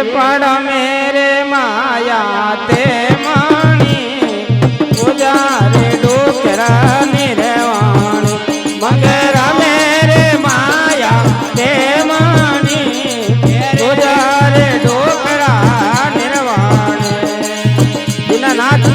पड़ मेरे माया ते माणी उजारे डोकरा निर्वाणी मंगरा मेरे माया ते माणी उजारे डोकरा निर्वाणी दीनानाथ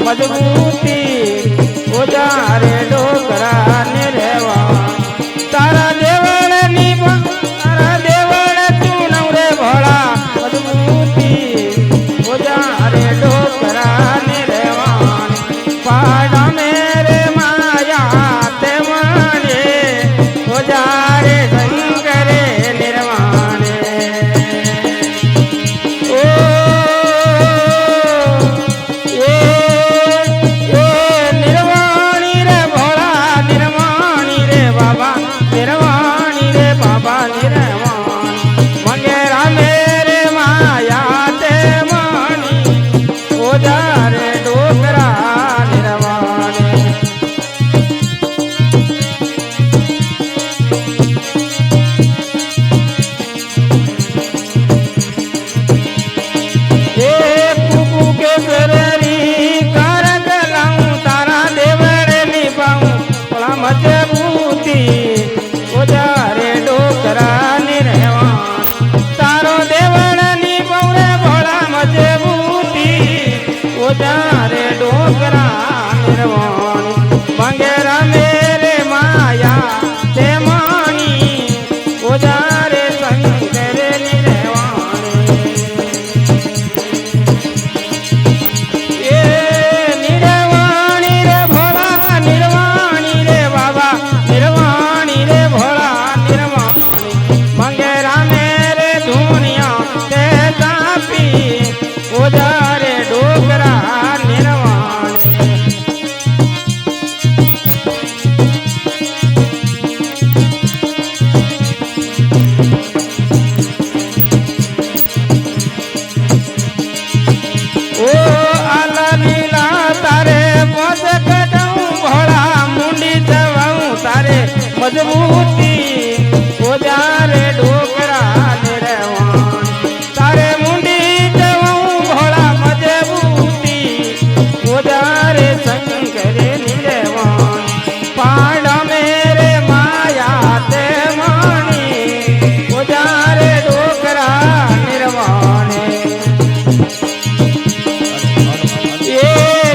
मजबूती उजारे डोकरा निर्वा तारा देवल निभा तारा देवल तू नवरे भोला मजबूती उजारे डोकरा निर्वा पाड़ा मेरे माया ते माने उजारे शंकरे निर्वाणे मजबूती उजारे डोकरा निर्वा तारो देवल निभौरे भोला मजबूती उजारे डोकरा निर्वाणी मंगेरा मेरे माया ते मानी उजारे शंकर निर्वाणी ये निर्वाणी रे भोला निर्वाणी निर्वाणी रे भोला निर्वाणी मंगेरा मेरे दुनिया ते तापी उजारे डोकरा निर्वाणी ओ आला लीला तारे मज कटऊं भोला मुंडी जवाऊं तारे मजबूती उजारे डोकरा निर्वाणी तारे मुंडी जवाऊं भोला मजबूती उजारे शंकर निर्वाणी पाड़ा मेरे माया ते मानी उजारे डोकरा निर्वाणी ये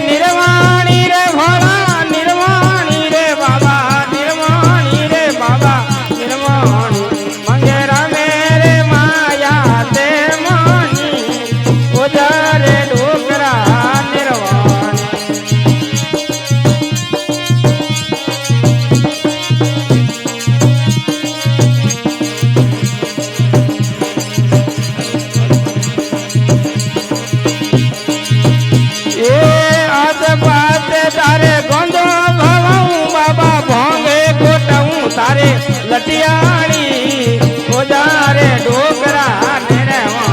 निर्वाणी रे भोला निर्वाणी रे बाबा निर्वाणी रे बाबा निर्वाणी मंगेरा मेरे माया ते मानी उजारे डोकरा निर्वाणी ये आज बात तारे गोंदो भवाऊं बाबा भोंगे गोटाऊं तारे लटियाणी उजारे डोकरा निर्वा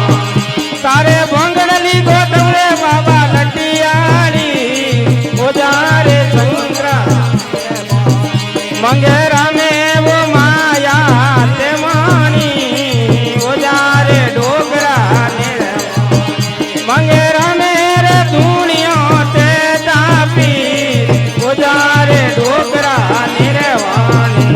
तारे भोंगड़ली गोटवरे बाबा लटियाणी उजारे संग्रा मंगेरा में वो माया ते मानी उजारे डोकरा निर्वा मंगेरा मेरे दुनिया ते तापी उजारे डोकरा निर्वाणी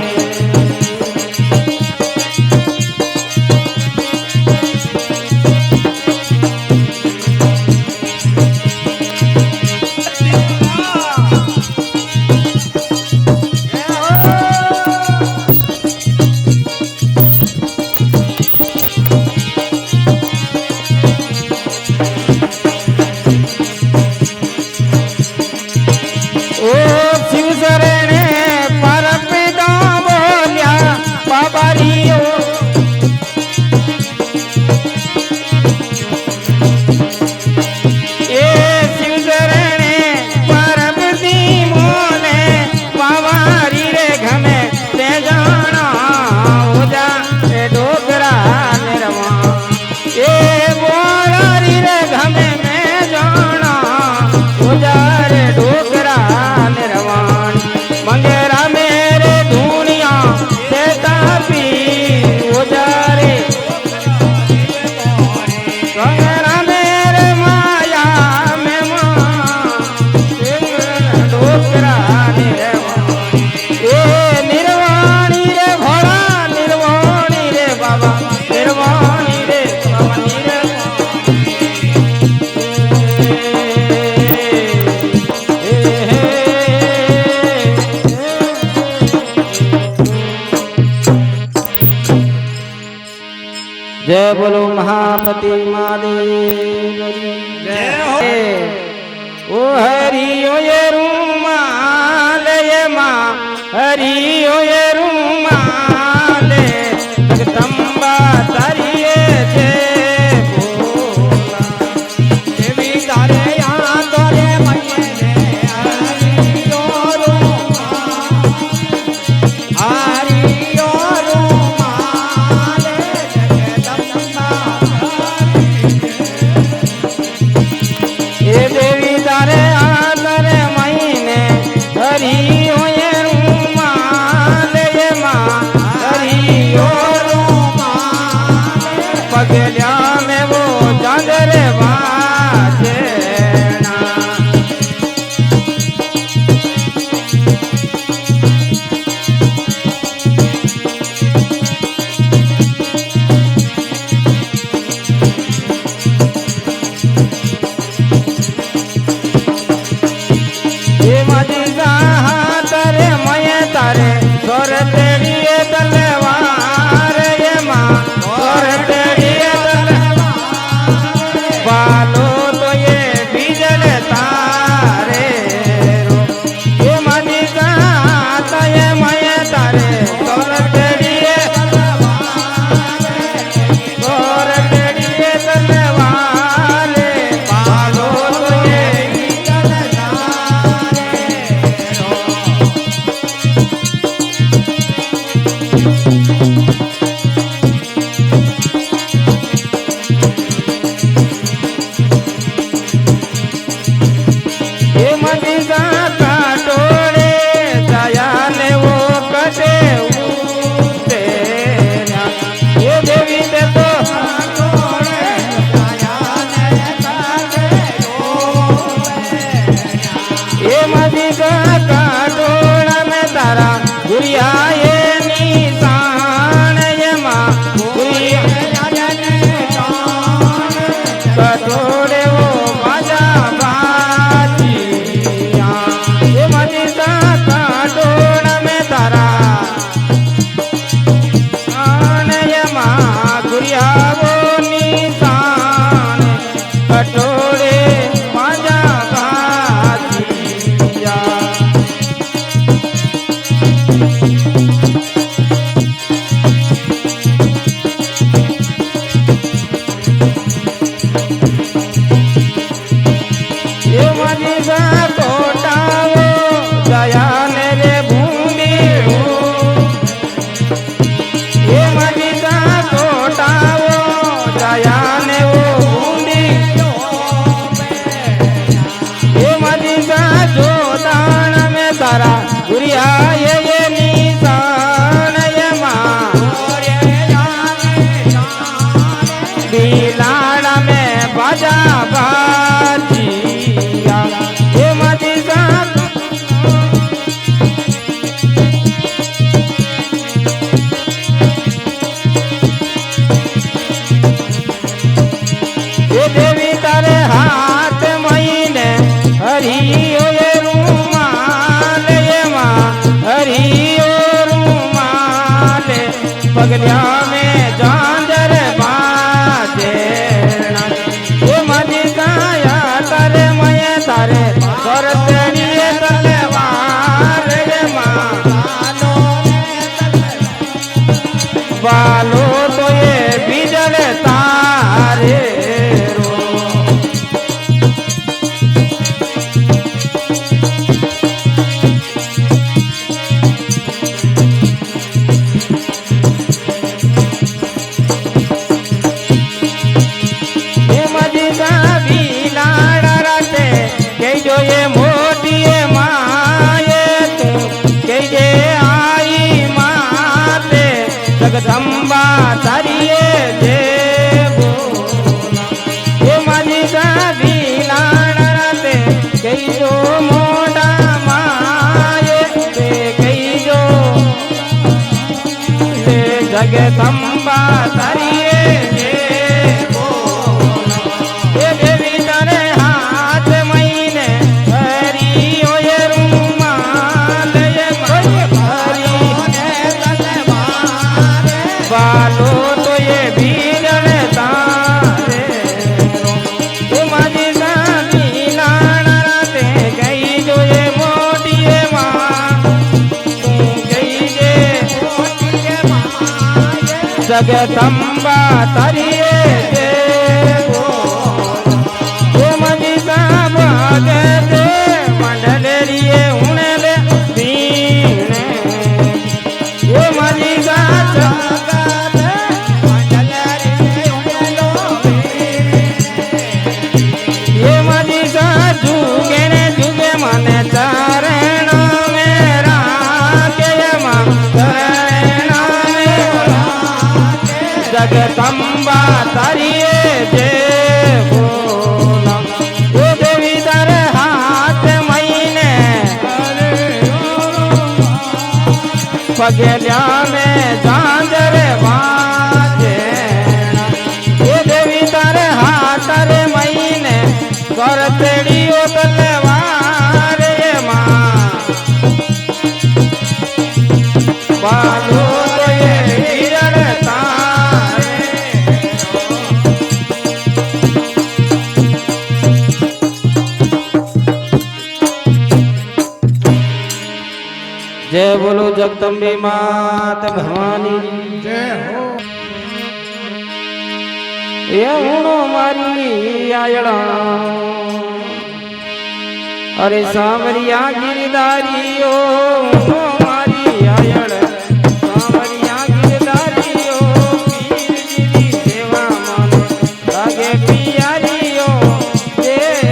जय बोलो महापति महादेव जय हो। ओ हरियो ये रूमाल ये माँ हरियो ये रूमाल जगदम्बा तारिये जय भोला देवी तारे यहाँ तोरे मैये हरियो रूमाल हरियो रूमाल जगदम्बा ये देवी तारे आदरे महीने हरियो ये रूमाल ये माँ हरियो पगलिया में वो चांदरे बाजेना ये माझी तारे मये तारे सोर तेड़िए तलवार ये माँ सोर तेड़िए तलवार बालो तो ये बिजल तारे रो ये माझी ये मये तारे सोर तेड़िए सोर तेड़िए तलवार बालो तो ये ये मदीना काटोड़े दया ने वो कटे उते ये देवी ते तो ये मदीना काटोड़ा में तारा गुड़िया ये निशान ये माँ गुड़िया कटोरे वो बाजा बाजिया ये मदीना काटोड़ा में तारा आन ये माँ गुड़िया वो निशान कटोरे बाजा बाजिया ये मदीना कोटाओ दया ने रे भूमि ये मदीना कोटाओ दया ने वो भूमि ये मदीना जो दान में तारा गुड़िया ये निशान ये माँ बिलाड़ा में बाजा बाजिया ये मदीना ये देवी तारे हाथ महीने हरियो ये रूमाल ये माँ हरियो रूमाल पगलिया में झांझर बाजेना ये मदीना या तारे मये तारे सोर तेड़िए तलवार ये माँ बालो तो ये बिजल तारे रो ये मदीना बिलाड़ा राते के जो ये मोटी ये माँ ये तू के जे आई माते जगदम्बा तारिये जे बोला ये मदीना बिलाड़ा राते के जो मोटा माये ते के जो ले जगदम्बा तारिये जे बोला ये देवी तारे हाथ महीने हरियो ये रूमाल ये हरी बालो तो ये भीड़ जगदम्बा तरिए जे ओ मजिदा भागे दे मंडलेरिए उणले दीने ओ मजिदा जगत मंडलरिये उणलो ये मजिदा जुगे ने जुगे मने चरण मेरा के मा चरण मेरा जगदम्बा तरिए जे बोला ओ देवी दर हाथ महीने पगल्या में झांझर बाजे ओ देवी दर हाथ रे महीने कर तेड़ियो तलवार ये मां बालो तो ये हिरण तारे जय बोलो जगदम्बे मात भवानी जय हो ये उणो मारी आयड़ा अरे सांवरिया गिरधारियो उणो मारी आयड़ सांवरिया गिरधारियो पीर जी सेवा माने लागे पियारियो ए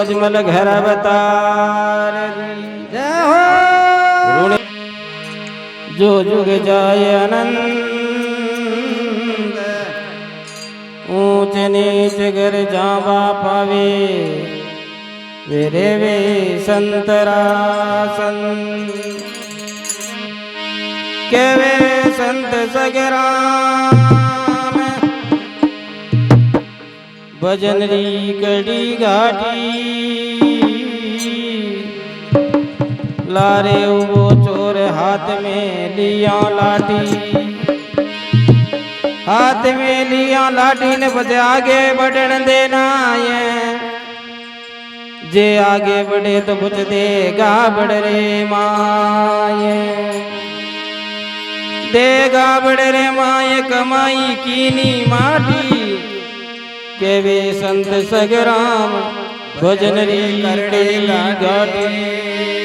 अजमल घर अवतार जय हो ऋण जो जुग जाय अनंत ऊंच नीच घर जावा पावे वे वे संतरासन केवे संत सगराम भजन री कड़ी घाटी लारे वो चोर हाथ में लिया लाठी हाथ में लिया लाठी ने बजे आगे बढ़न देना है जे आगे बढ़े तो कुछ देगा बढ़ रे माये देगा बढ़ रे माये कमाई कीनी माटी केवे संत सगराम भजन री करड़े गाटी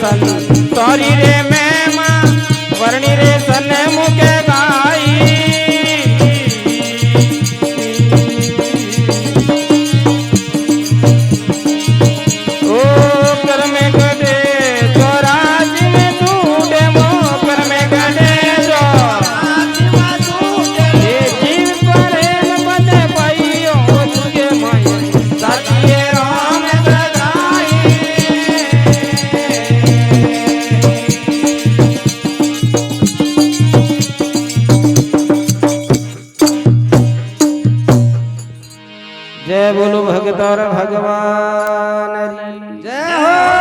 सन तोरी रे महिमा वर्णी रे सन मुके गाई ओ कर में गडे चौराज में टूटे मो कर में गडे ये जीव प्रेम बंदे पाइयो तुझे माया साथिये राम सदाई जय बोलो भगत और भगवान जय हो।